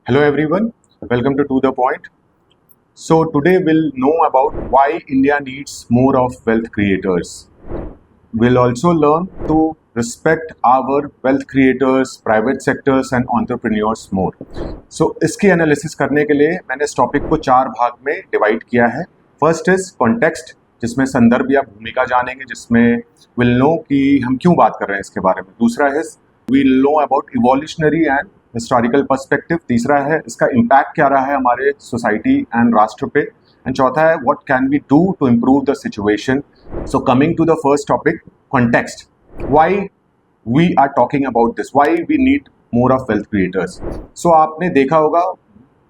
Hello everyone, welcome to the Point. So today we'll know about why India needs more of wealth creators. We'll also learn to respect our wealth creators, private sectors and entrepreneurs more. So इसकी analysis करने के लिए मैंने इस topic को 4 भाग में divide किया है. फर्स्ट इज कॉन्टेक्स्ट, जिसमें संदर्भ या भूमिका जानेंगे, जिसमें विल नो कि हम क्यों बात कर रहे हैं इसके बारे में. दूसरा है will know about evolutionary and historical perspective. तीसरा है इसका इम्पैक्ट क्या रहा है हमारे सोसाइटी एंड राष्ट्र पे. एंड चौथा है what can we do to improve the situation. So coming to the first topic, context. Why we are talking about this, why we need more of wealth creators. So आपने देखा होगा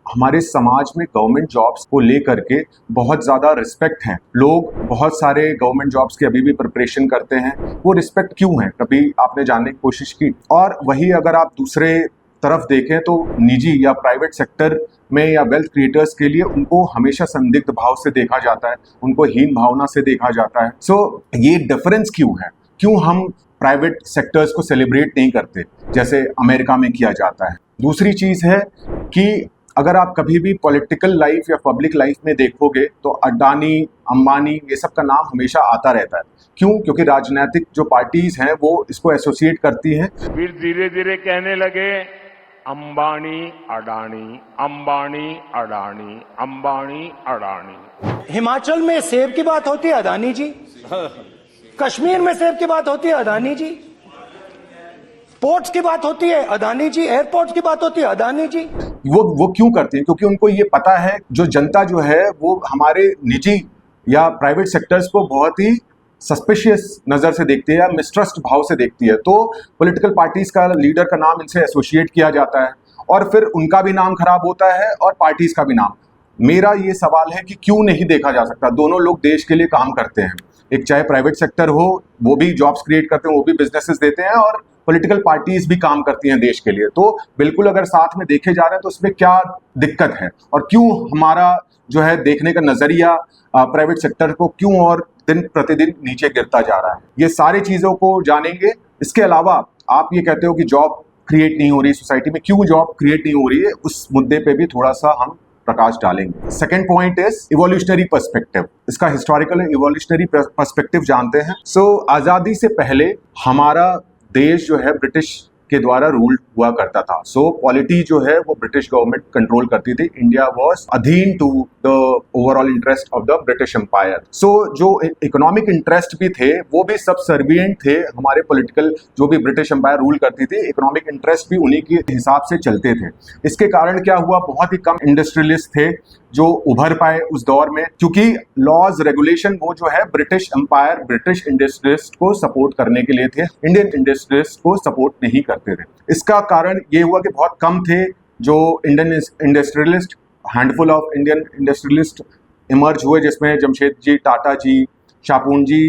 हमारे समाज में गवर्नमेंट जॉब्स को लेकर के बहुत ज़्यादा रिस्पेक्ट है. लोग बहुत सारे गवर्नमेंट जॉब्स की अभी भी प्रिपरेशन करते हैं. वो रिस्पेक्ट क्यों है, कभी आपने जानने की कोशिश की? और वही अगर आप दूसरे तरफ देखें तो निजी या प्राइवेट सेक्टर में या वेल्थ क्रिएटर्स के लिए उनको हमेशा संदिग्ध भाव से देखा जाता है, उनको हीन भावना से देखा जाता है. सो ये डिफरेंस क्यों है? क्यों हम प्राइवेट सेक्टर्स को सेलिब्रेट नहीं करते जैसे अमेरिका में किया जाता है? दूसरी चीज़ है कि अगर आप कभी भी पॉलिटिकल लाइफ या पब्लिक लाइफ में देखोगे तो अडानी, अंबानी, ये सब का नाम हमेशा आता रहता है. क्यों? क्योंकि राजनीतिक जो पार्टीज हैं वो इसको एसोसिएट करती हैं. फिर धीरे धीरे कहने लगे अंबानी अडानी, अंबानी अडानी, अंबानी अडानी. हिमाचल में सेब की बात होती है अडानी जी, कश्मीर में सेब की बात होती है अडानी जी, पोर्ट्स की बात होती है अडानी जी, एयरपोर्ट्स की बात होती है अडानी जी. वो क्यों करती हैं? क्योंकि उनको ये पता है जो जनता जो है वो हमारे निजी या प्राइवेट सेक्टर्स को बहुत ही सस्पिशियस नज़र से देखती है या मिसट्रस्ट भाव से देखती है. तो पॉलिटिकल पार्टीज का लीडर का नाम इनसे एसोसिएट किया जाता है और फिर उनका भी नाम खराब होता है और पार्टीज का भी नाम. मेरा ये सवाल है कि क्यों नहीं देखा जा सकता? दोनों लोग देश के लिए काम करते हैं. एक चाहे प्राइवेट सेक्टर हो, वो भी जॉब्स क्रिएट करते हैं, वो भी बिजनेसेस देते हैं, और पॉलिटिकल पार्टीज भी काम करती हैं देश के लिए. तो बिल्कुल अगर साथ में देखे जा रहे हैं तो उसमें क्या दिक्कत है, और क्यों हमारा जो है देखने का नजरिया प्राइवेट सेक्टर को क्यों और दिन प्रतिदिन नीचे गिरता जा रहा है, ये सारी चीजों को जानेंगे. इसके अलावा आप ये कहते हो कि जॉब क्रिएट नहीं हो रही सोसाइटी में, क्यों जॉब क्रिएट नहीं हो रही है, उस मुद्दे पे भी थोड़ा सा हम प्रकाश डालेंगे. Second point is evolutionary perspective. इसका हिस्टोरिकल इवोल्यूशनरी पर्सपेक्टिव जानते हैं. सो आजादी से पहले हमारा देश जो है ब्रिटिश के द्वारा रूल हुआ करता था. सो पॉलिटी जो है वो ब्रिटिश गवर्नमेंट कंट्रोल करती थी. इंडिया वाज अधीन to the overall interest of the British empire. So जो इकोनॉमिक इंटरेस्ट भी थे वो भी सब सर्विएंट थे हमारे पॉलिटिकल, जो भी ब्रिटिश एम्पायर रूल करती थी, इकोनॉमिक इंटरेस्ट भी उन्हीं के हिसाब से चलते थे. इसके कारण क्या हुआ, बहुत ही कम इंडस्ट्रियलिस्ट थे जो उभर पाए उस दौर में, क्योंकि लॉज रेगुलेशन वो जो है ब्रिटिश एम्पायर ब्रिटिश इंडस्ट्रियलिस्ट को सपोर्ट करने के लिए थे, इंडियन इंडस्ट्रियलिस्ट को सपोर्ट नहीं करते थे. इसका कारण ये हुआ कि बहुत कम थे जो Indian industrialist. Handful of Indian industrialist emerge हुए, जिसमें जमशेदजी टाटा जी, शापून जी,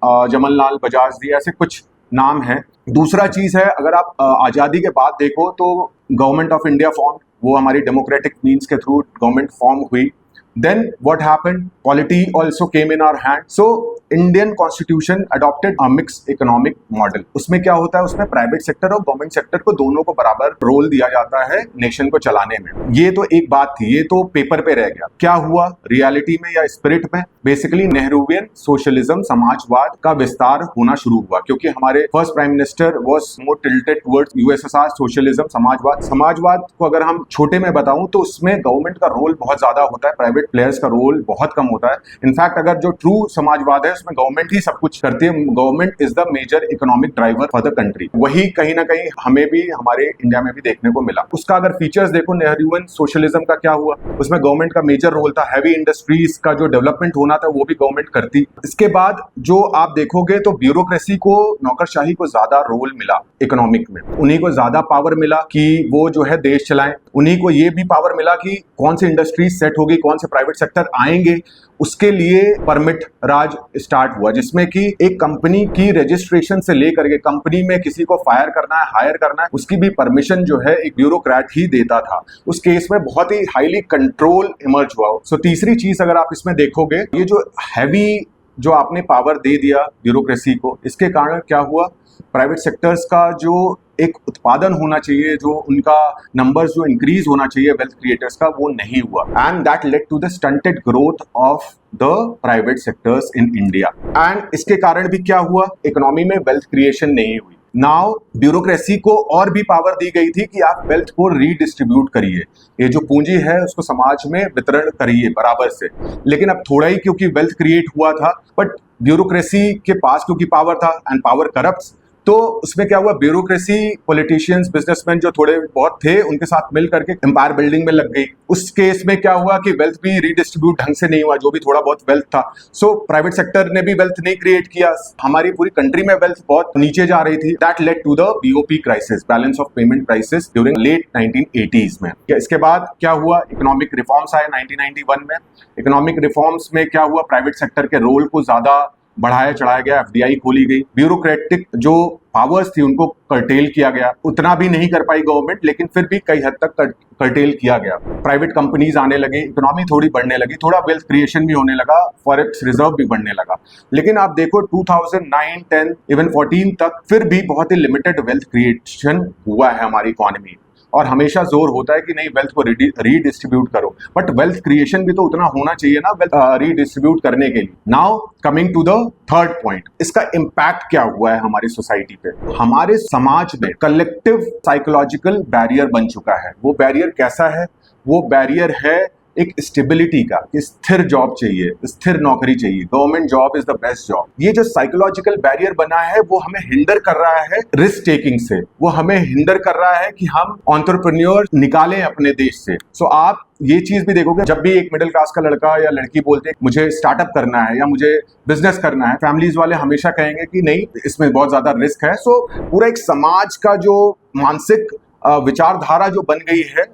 जमनलाल बजाज जी, ऐसे कुछ नाम हैं. दूसरा चीज है, अगर आप आज़ादी के बाद देखो तो गवर्नमेंट ऑफ इंडिया फॉर्म, वो हमारी डेमोक्रेटिक मीन्स के थ्रू गवर्नमेंट फॉर्म हुई. Then what happened? Polity also came in our hand. So Indian Constitution adopted a mixed economic model. उसमें क्या होता है, उसमें प्राइवेट सेक्टर और गवर्नमेंट सेक्टर को दोनों को बराबर रोल दिया जाता है नेशन को चलाने में. ये तो एक बात थी, ये तो पेपर पे रह गया. क्या हुआ रियलिटी में या स्पिरिट में? बेसिकली नेहरूवियन सोशलिज्म, समाजवाद का विस्तार होना शुरू हुआ, क्योंकि हमारे first prime minister was more tilted towards USSR socialism, समाजवाद. समाजवाद को अगर हम छोटे में बताऊं तो उसमें गवर्नमेंट का रोल बहुत ज्यादा होता है, प्राइवेट प्लेयर्स का रोल बहुत कम होता है. इनफैक्ट अगर जो ट्रू समाजवाद है उसमें गवर्नमेंट ही सब कुछ करती है. Government is the major economic driver for the country. वही कहीं ना कहीं हमें भी हमारे इंडिया में भी देखने को मिला. उसका अगर फीचर्स देखो, नेहरूवियन सोशलिज्म का क्या हुआ, उसमें गवर्नमेंट का मेजर रोल था. हैवी इंडस्ट्रीज का जो डेवलपमेंट होना था वो भी गवर्नमेंट करती. इसके बाद जो आप देखोगे तो ब्यूरोक्रेसी को, नौकरशाही को ज्यादा रोल मिला इकोनॉमिक में. उन्हीं को ज्यादा पावर मिला कि वो जो है देश चलाएं. उन्हीं को ये भी पावर मिला कि कौन सी इंडस्ट्रीज सेट होगी, कौन से प्राइवेट सेक्टर आएंगे. उसके लिए परमिट राज स्टार्ट हुआ, जिसमें कि एक कंपनी की रजिस्ट्रेशन से लेकर के कंपनी में किसी को फायर करना है, हायर करना है, उसकी भी परमिशन जो है एक ब्यूरोक्रेट ही देता था. उस केस में बहुत ही हाईली कंट्रोल इमर्ज हुआ. सो तीसरी चीज अगर आप इसमें देखोगे, ये जो हैवी जो आपने पावर दे दिया ब्यूरोक्रेसी को, इसके कारण क्या हुआ, प्राइवेट सेक्टर्स का जो एक उत्पादन होना चाहिए, जो उनका नंबर्स जो इंक्रीज होना चाहिए वेल्थ क्रिएटर्स का, वो नहीं हुआ, and that led to the stunted growth of the private sectors in India. And इसके कारण भी क्या हुआ, इकोनॉमी में वेल्थ क्रिएशन नहीं हुई। नाउ ब्यूरोक्रेसी को और भी पावर दी गई थी कि आप वेल्थ को रीडिस्ट्रीब्यूट करिए, ये जो पूंजी है उसको समाज में वितरण करिए बराबर से। लेकिन अब थोड़ा ही क्योंकि वेल्थ क्रिएट हुआ था, बट ब्यूरोक्रेसी के पास क्योंकि पावर था एंड पावर करप्ट्स, तो उसमें क्या हुआ, ब्यूरोक्रेसी पॉलिटिशियंस बिजनेसमैन जो थोड़े बहुत थे उनके साथ मिल करके एम्पायर बिल्डिंग में लग गई। उस केस में क्या हुआ कि वेल्थ भी रीडिस्ट्रीब्यूट ढंग से नहीं हुआ, जो भी थोड़ा बहुत वेल्थ था। सो प्राइवेट सेक्टर ने भी वेल्थ नहीं क्रिएट किया, हमारी पूरी कंट्री में वेल्थ बहुत नीचे जा रही थी। That led to the BOP crisis, balance of payment crisis, during late 1980s में। इसके बाद क्या हुआ, इकोनॉमिक रिफॉर्म्स आए 1991 में। इकोनॉमिक रिफॉर्म्स में क्या हुआ, प्राइवेट सेक्टर के रोल को ज्यादा बढ़ाया चढ़ाया गया, एफडीआई खोली गई, ब्यूरोक्रेटिक जो पावर्स थी उनको कर्टेल किया गया। उतना भी नहीं कर पाई गवर्नमेंट, लेकिन फिर भी कई हद तक कर्टेल किया गया। प्राइवेट कंपनीज आने लगे, इकोनॉमी थोड़ी बढ़ने लगी, थोड़ा वेल्थ क्रिएशन भी होने लगा, फॉरेक्स रिजर्व भी बढ़ने लगा। लेकिन आप देखो 2009, 10, इवन 14 तक फिर भी बहुत ही लिमिटेड वेल्थ क्रिएशन हुआ है हमारी इकोनॉमी। और हमेशा जोर होता है कि नहीं, वेल्थ को रीडिस्ट्रीब्यूट करो, बट वेल्थ क्रिएशन भी तो उतना होना चाहिए ना वेल्थ रीडिस्ट्रीब्यूट करने के लिए। Now coming to the third point, इसका इम्पैक्ट क्या हुआ है हमारी सोसाइटी पे। हमारे समाज में कलेक्टिव साइकोलॉजिकल बैरियर बन चुका है। वो बैरियर कैसा है, वो बैरियर है एक स्टेबिलिटी का, कि स्थिर जॉब चाहिए, स्थिर नौकरी चाहिए, government job is the best job. ये जो साइकोलॉजिकल बैरियर बना है वो हमें हिंडर कर रहा है रिस्क टेकिंग से, वो हमें हिंडर कर रहा है कि हम एंटरप्रेन्योर निकालें अपने देश से। सो आप ये चीज भी देखोगे, जब भी एक मिडिल क्लास का लड़का या लड़की बोलते हैं मुझे स्टार्टअप करना है या मुझे बिजनेस करना है, फैमिलीज वाले हमेशा कहेंगे कि नहीं, इसमें बहुत ज्यादा रिस्क है। सो पूरा एक समाज का जो मानसिक विचारधारा जो बन गई है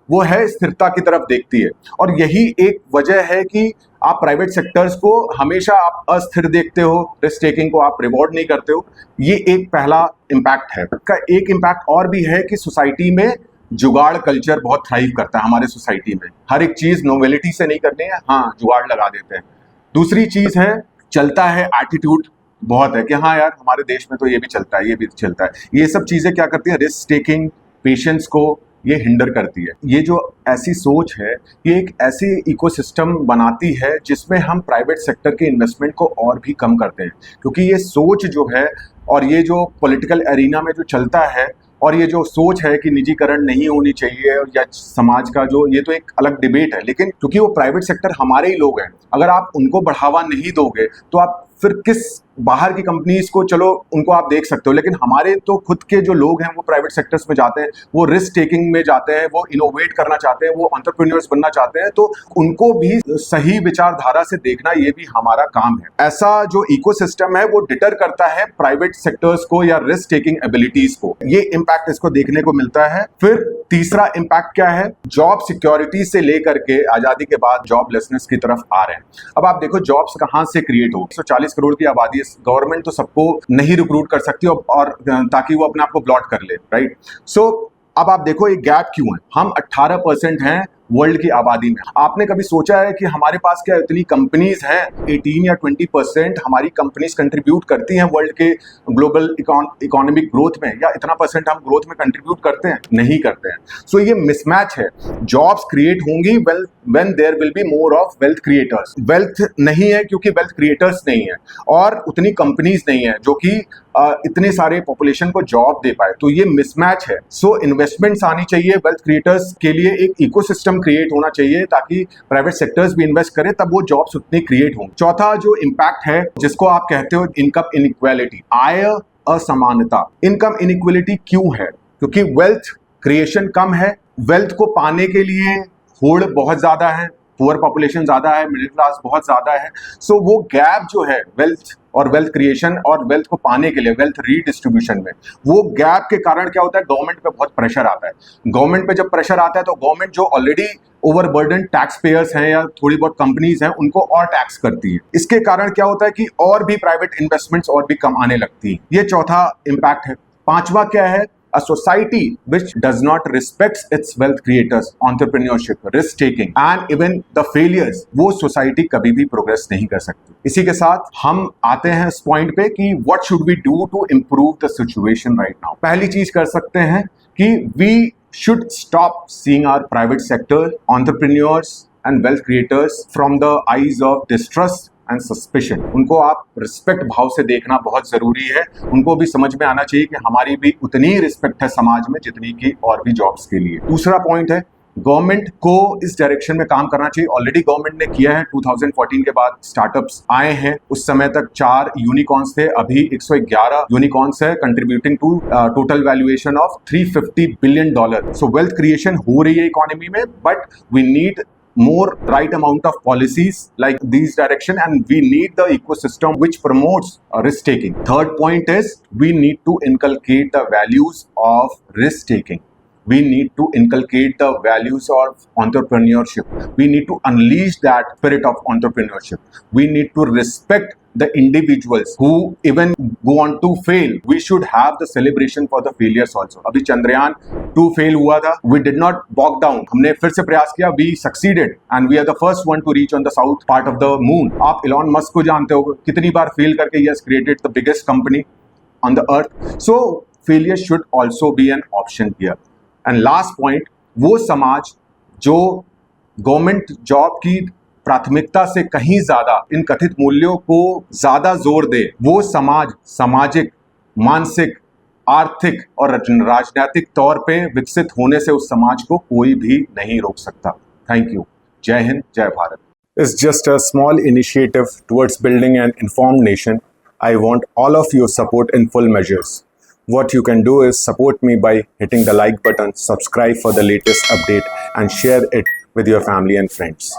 वो है स्थिरता की तरफ देखती है। और यही एक वजह है कि आप प्राइवेट सेक्टर्स को हमेशा आप अस्थिर देखते हो, रिस्क टेकिंग को आप रिवॉर्ड नहीं करते हो। ये एक पहला इम्पैक्ट है। इसका एक इम्पैक्ट और भी है कि सोसाइटी में जुगाड़ कल्चर बहुत थ्राइव करता है हमारे सोसाइटी में। हर एक चीज नोवेलिटी से नहीं करनी है, हाँ जुगाड़ लगा देते हैं। दूसरी चीज है, चलता है एटीट्यूड बहुत है कि हाँ यार हमारे देश में तो ये भी चलता है, ये भी चलता है। ये सब चीजें क्या करती है, रिस्क टेकिंग, पेशेंस को ये हिंडर करती है। ये जो ऐसी सोच है, ये एक ऐसी इकोसिस्टम बनाती है जिसमें हम प्राइवेट सेक्टर के इन्वेस्टमेंट को और भी कम करते हैं। क्योंकि ये सोच जो है और ये जो पॉलिटिकल एरिना में जो चलता है और ये जो सोच है कि निजीकरण नहीं होनी चाहिए या समाज का जो, ये तो एक अलग डिबेट है। लेकिन क्योंकि वो प्राइवेट सेक्टर हमारे ही लोग हैं, अगर आप उनको बढ़ावा नहीं दोगे तो आप फिर किस बाहर की कंपनीज को, चलो उनको आप देख सकते हो, लेकिन हमारे तो खुद के जो लोग हैं वो प्राइवेट सेक्टर्स में जाते हैं, वो रिस्क टेकिंग में जाते हैं, वो इनोवेट करना चाहते हैं, वो एंटरप्रेन्योर्स बनना चाहते हैं। तो उनको भी सही विचारधारा से देखना ये भी हमारा काम है। ऐसा जो इकोसिस्टम है वो डिटर करता है प्राइवेट सेक्टर्स को या रिस्क टेकिंग एबिलिटीज को। ये इम्पैक्ट इसको देखने को मिलता है। फिर तीसरा इम्पैक्ट क्या है, जॉब सिक्योरिटी से लेकर के आजादी के बाद जॉबलेसनेस की तरफ आ रहे हैं। अब आप देखो जॉब्स कहां से क्रिएट हो, 140 करोड़ की आबादी, गवर्नमेंट तो सबको नहीं रिक्रूट कर सकती और ताकि वो अपने आप को ब्लॉट कर ले, राइट। सो अब आप देखो ये गैप क्यों है। हम 18% हैं वर्ल्ड की आबादी में। आपने कभी सोचा है कि हमारे पास क्या इतनी कंपनीज हैं, 18 या 20% हमारी कंपनीज कंट्रीब्यूट करती हैं वर्ल्ड के ग्लोबल इकोनॉमिक ग्रोथ में, या इतना परसेंट हम ग्रोथ में कंट्रीब्यूट करते हैं? नहीं करते हैं। सो ये मिसमैच है। जॉब्स क्रिएट होंगी when there will be more of wealth creators. Wealth नहीं है क्योंकि वेल्थ क्रिएटर्स नहीं है और उतनी कंपनीज नहीं है जो कि इतने सारे पॉपुलेशन को जॉब दे पाए। तो ये मिसमैच है। सो इन्वेस्टमेंट्स आनी चाहिए वेल्थ क्रिएटर्स के लिए, एक इकोसिस्टम क्रिएट होना चाहिए ताकि प्राइवेट सेक्टर्स भी इन्वेस्ट करें, तब वो जॉब्स उतनी क्रिएट हों। चौथा जो इम्पैक्ट है जिसको आप कहते हो इनकम इनइक्वालिटी, आय असमानता। इनकम इनइक्वालिटी क्यों है? क्योंकि वेल्थ क्रिएशन कम है, वेल्थ को पाने के लिए होड़ बहुत ज्यादा है, पुअर पॉपुलेशन ज्यादा है, मिडिल क्लास बहुत ज्यादा है। सो वो गैप जो है वेल्थ और वेल्थ क्रिएशन और वेल्थ को पाने के लिए, वेल्थ रीडिस्ट्रीब्यूशन में, वो गैप के कारण क्या होता है, गवर्नमेंट पे बहुत प्रेशर आता है। गवर्नमेंट पे जब प्रेशर आता है तो गवर्नमेंट जो ऑलरेडी ओवरबर्डन टैक्स पेयर्स हैं या थोड़ी बहुत कंपनीज हैं उनको और टैक्स करती है। इसके कारण क्या होता है कि और भी प्राइवेट इन्वेस्टमेंट्स और भी कम आने लगती है। ये चौथा इम्पैक्ट है। पांचवा क्या है, A society which does not respect its wealth creators, entrepreneurship, risk taking and even the failures, वो सोसाइटी कभी भी प्रोग्रेस नहीं कर सकती। इसी के साथ हम आते हैं इस पॉइंट पे कि what should we do to improve the situation right now। पहली चीज कर सकते हैं कि we should stop seeing our private sector, entrepreneurs and wealth creators from the eyes of distrust and suspicion. उनको आप रिस्पेक्ट भाव से देखना बहुत जरूरी है। उनको भी समझ में आना चाहिए कि हमारी भी उतनी ही रिस्पेक्ट है समाज में जितनी की और भी जॉब्स के लिए। दूसरा पॉइंट है गवर्नमेंट को इस डायरेक्शन में काम करना चाहिए। ऑलरेडी गवर्नमेंट ने किया है। 2014 के बाद स्टार्टअप्स आए हैं। उस समय तक 4 यूनिकॉर्न्स थे, अभी 111 यूनिकॉर्न्स है, contributing to total valuation of $350 billion. So wealth creation हो रही है इकोनॉमी में, but we need more right amount of policies like these direction and we need the ecosystem which promotes risk taking. Third point is we need to inculcate the values of risk taking. We need to inculcate the values of entrepreneurship. We need to unleash that spirit of entrepreneurship. We need to respect the individuals who even go on to fail. We should have the celebration for the failures also. अभी Chandrayaan 2 fail हुआ था. We did not bog down. हमने फिर से प्रयास किया. We succeeded and we are the first one to reach on the south part of the moon. आप Elon Musk को जानते हो कितनी बार फेल करके he has created the biggest company on the earth. So failure should also be an option here. And last point, वो समाज जो government job की प्राथमिकता से कहीं ज्यादा इन कथित मूल्यों को ज्यादा जोर दे, वो समाज सामाजिक, मानसिक, आर्थिक और राजनीतिक तौर पे विकसित होने से उस समाज को कोई भी नहीं रोक सकता। Thank you. जय हिंद, जय Bharat. It's just a small initiative towards building an informed nation. I want all of your support in full measures. What you can do is support me by hitting the like button, subscribe for the latest update and share it with your family and friends.